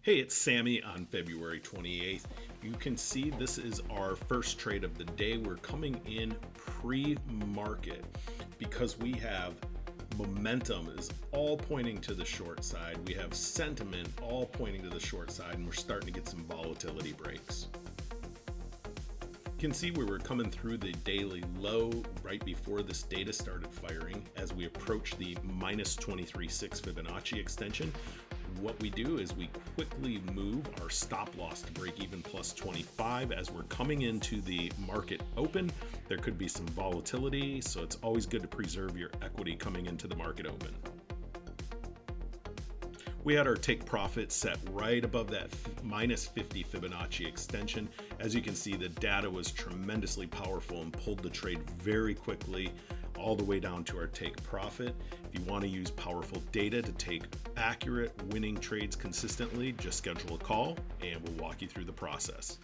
Hey, it's Sammy on February 28th. You can see this is our first trade of the day. We're coming in pre-market because we have momentum is all pointing to the short side. We have sentiment all pointing to the short side, and we're starting to get some volatility breaks. You can see we were coming through the daily low right before this data started firing as we approach the minus 23.6 Fibonacci extension. What we do is we quickly move our stop loss to break even plus 25 as we're coming into the market open. There could be some volatility, so it's always good to preserve your equity coming into the market open. We had our take profit set right above that minus 50 Fibonacci extension. As you can see, the data was tremendously powerful and pulled the trade very quickly all the way down to our take profit. If you want to use powerful data to take accurate winning trades consistently, just schedule a call and we'll walk you through the process.